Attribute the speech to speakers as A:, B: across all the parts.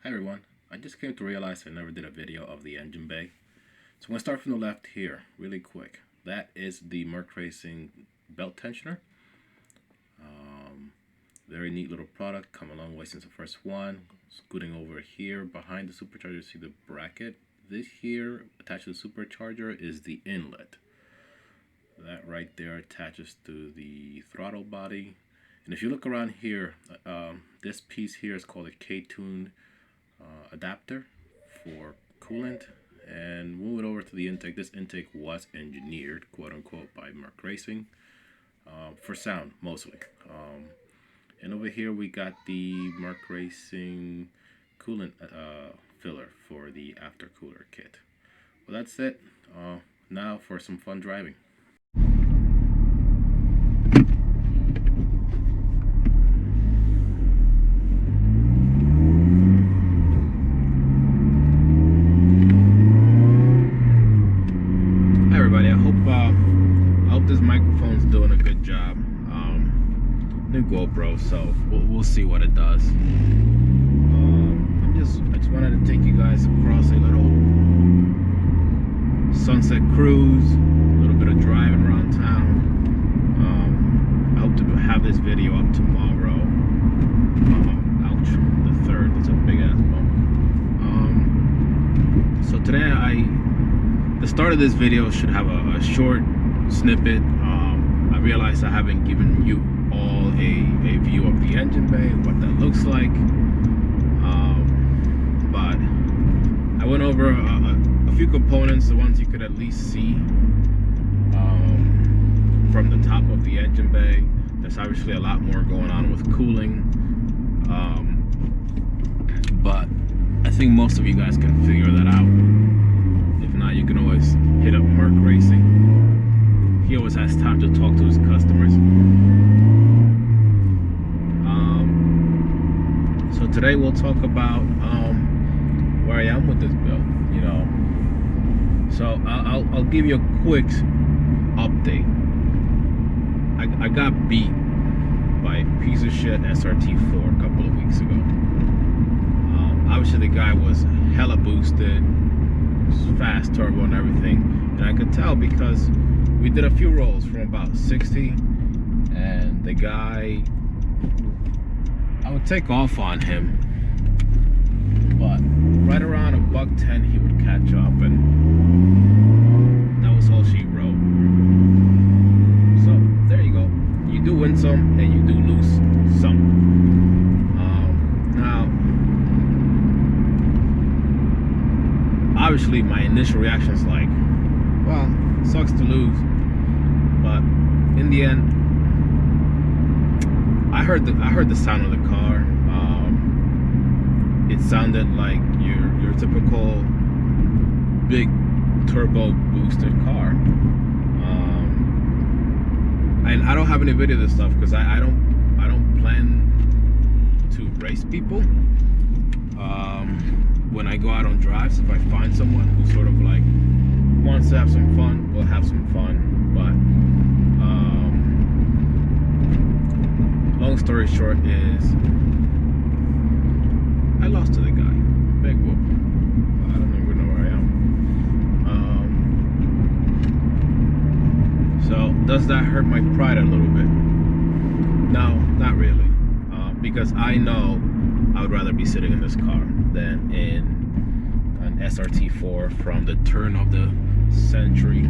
A: Hi everyone, I just came to realize I never did a video of the engine bay. So I'm going to start from the left here, really quick. That is the Merc Racing belt tensioner. Very neat little product, come a long way since the first one. Scooting over here, behind the supercharger, see the bracket. This here, attached to the supercharger, is the inlet. That right there attaches to the throttle body. And if you look around here, this piece here is called a K-tune adapter for coolant. And move it over to the intake. This intake was engineered, quote unquote, by Merc Racing for sound mostly. And over here we got the Merc Racing coolant filler for the aftercooler kit. Well, that's it. Now for some fun driving. Hi everybody, I hope this microphone's doing a good job. New GoPro, so we'll see what it does. I just wanted to take you guys across a little sunset cruise, a little bit of driving around town. I hope to have this video up tomorrow. Ouch, the 3rd. That's a big ass bump. So today, the start of this video should have a short snippet. I realized I haven't given you all a view of the engine bay, what that looks like. But I went over a few components, the ones you could at least see from the top of the engine bay. There's obviously a lot more going on with cooling, but I think most of you guys can figure that out. If not, you can always hit up Merc Racing. He always has time to talk to his customers. So today we'll talk about where I am with this build, you know. So I'll give you a quick update. I got beat by a piece of shit SRT-4 a couple of weeks ago. Obviously the guy was hella boosted, fast turbo and everything, and I could tell because we did a few rolls from about 60, and the guy, I would take off on him, but right around a $110 he would catch up, and that was all she wrote. So there you go. You do win some and you do lose some. Now, obviously my initial reaction is like, well, sucks to lose, but in the end, I heard the sound of the car. It sounded like your typical big turbo boosted car. And I don't have any video of this stuff because I don't plan to race people. When I go out on drives, if I find someone who sort of like wants to have some fun, we'll have some fun. But long story short is I lost to the guy. Big whoop. I don't even know where I am. So does that hurt my pride a little bit? No, not really. Because I know I would rather be sitting in this car than in an SRT-4 from the turn of the century.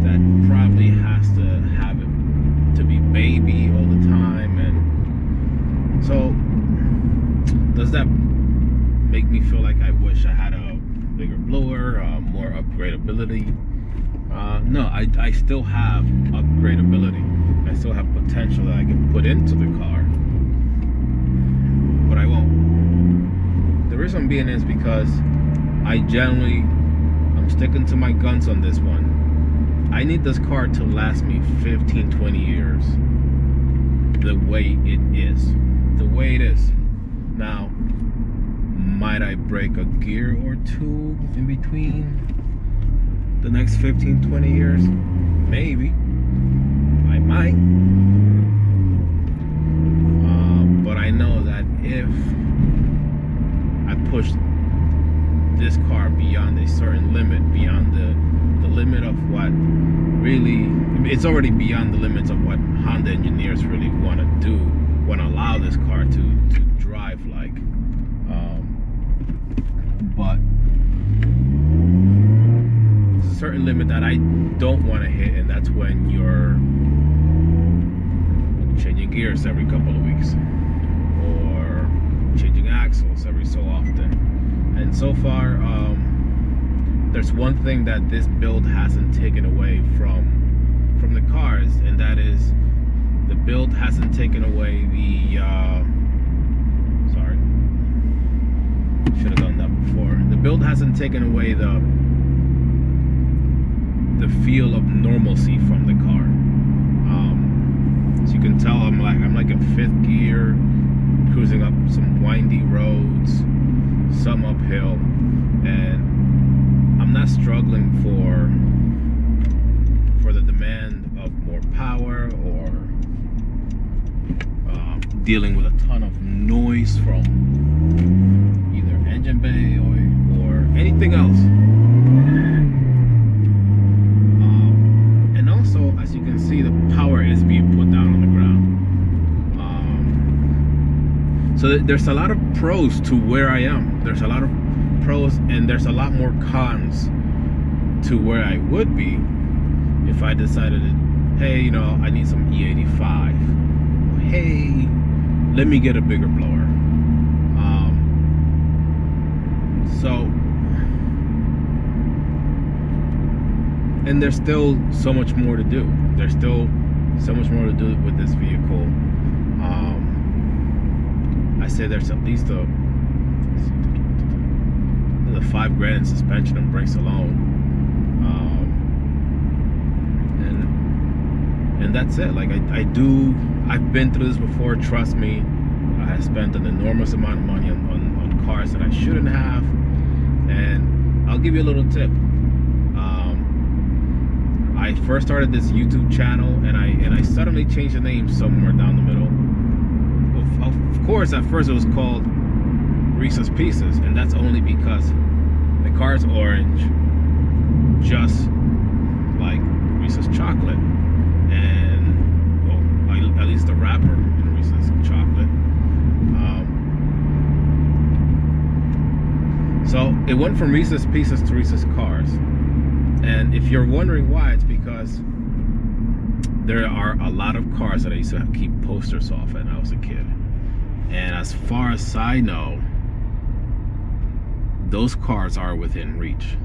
A: That probably has to have it to be baby all the time, and so does that make me feel like I wish I had a bigger blower, more upgradability? No, I still have upgradability. I still have potential that I can put into the car, but I won't. The reason being is because I'm sticking to my guns on this one. I need this car to last me 15-20 years the way it is. The way it is. Now, might I break a gear or two in between the next 15-20 years? Maybe. I might. But I know that if I pushed this car beyond a certain limit, beyond the limit of what really, it's already beyond the limits of what Honda engineers really want to do, want to allow this car to drive like. But there's a certain limit that I don't want to hit, and that's when you're changing gears every couple of weeks or changing axles every so often. And so far, there's one thing that this build hasn't taken away from the cars, and that is the build hasn't taken away the sorry, should have done that before. The build hasn't taken away the feel of normalcy from the car. So you can tell I'm like in 5th gear, cruising up some windy roads, some uphill, and I'm not struggling for the demand of more power or dealing with a ton of noise from either engine bay or anything else. And also, as you can see, the power is being put down on the ground. So there's a lot of pros to where I am. There's a lot of pros, and there's a lot more cons to where I would be if I decided to, hey, you know, I need some E85. Hey, let me get a bigger blower. And there's still so much more to do. There's still so much more to do with this vehicle. I say there's at least the $5,000 in suspension and brakes alone. And that's it. Like I've been through this before, trust me. I have spent an enormous amount of money on cars that I shouldn't have. And I'll give you a little tip. I first started this YouTube channel, and I suddenly changed the name somewhere down the middle. Of course, at first it was called Reese's Pieces, and that's only because the car's orange, just like Reese's chocolate, and well, at least the wrapper in Reese's chocolate. So it went from Reese's Pieces to Reese's Cars. And if you're wondering why, it's because there are a lot of cars that I used to keep posters off when I was a kid. And as far as I know, those cars are within reach.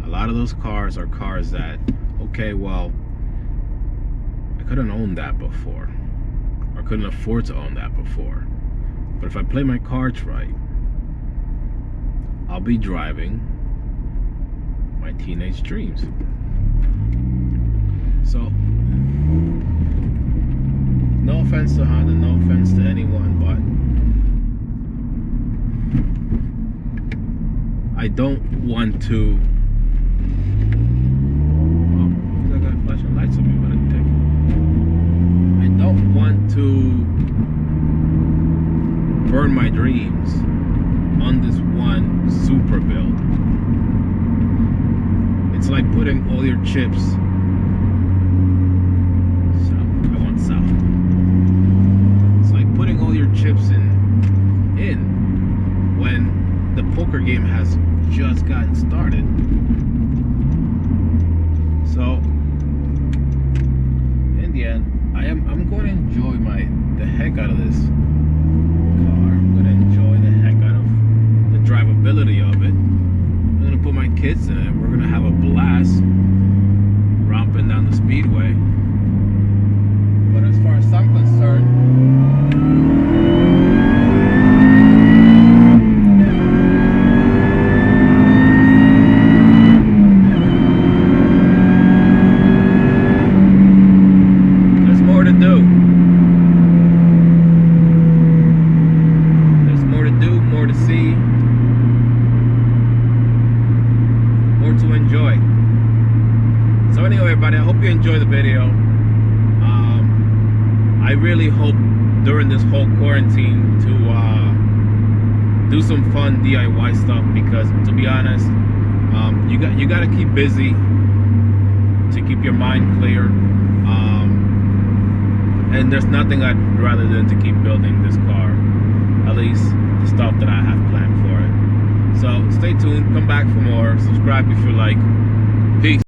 A: A lot of those cars are cars that, okay, well, I couldn't own that before, or couldn't afford to own that before. But if I play my cards right, I'll be driving my teenage dreams. So, no offense to Honda, no offense to anyone, but I don't want to. Oh, I got flashing lights on me, but I don't want to burn my dreams on this one super build. It's like putting all your chips south. I want south. It's like putting all your chips in when the poker game has just gotten started. So in the end, I'm going to enjoy the heck out of this car. I'm going to enjoy the heck out of the drivability of it. I'm going to put my kids in it. We're going to have a blast romping down the speedway. But as far as I'm concerned, there's more to do. There's more to do, more to see, more to enjoy. So anyway, everybody, I hope you enjoy the video. I really hope during this whole quarantine to do some fun DIY stuff, because to be honest, you got to keep busy to keep your mind clear, and there's nothing I'd rather than to keep building this car, at least the stuff that I have planned for it. So stay tuned, come back for more, subscribe if you like. Peace.